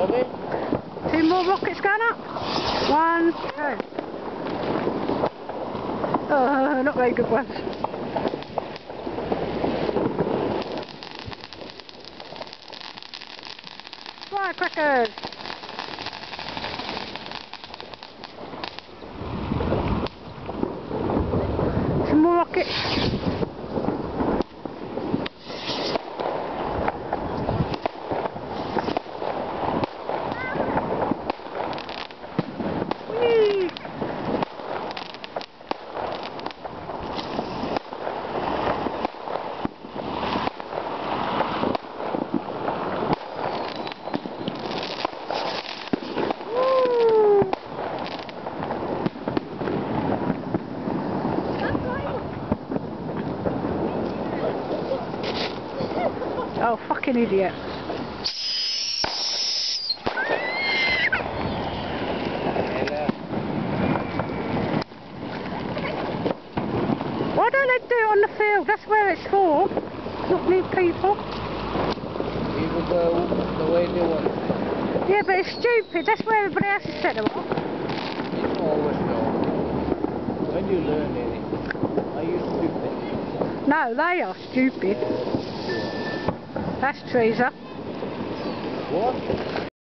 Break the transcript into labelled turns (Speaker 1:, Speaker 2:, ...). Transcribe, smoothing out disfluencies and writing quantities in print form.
Speaker 1: Robin?
Speaker 2: 2 more rockets going up. 1, 2. Not very good ones. Firecrackers! Some more rockets. Whee! Oh, fucking idiot. Why don't they do it on the field? That's where it's for. Not new people.
Speaker 1: People go the way they want.
Speaker 2: Yeah, but it's stupid. That's where everybody else is set them off.
Speaker 1: It's always so. When you learn anything, are you stupid?
Speaker 2: No, they are stupid. That's treason.
Speaker 1: What?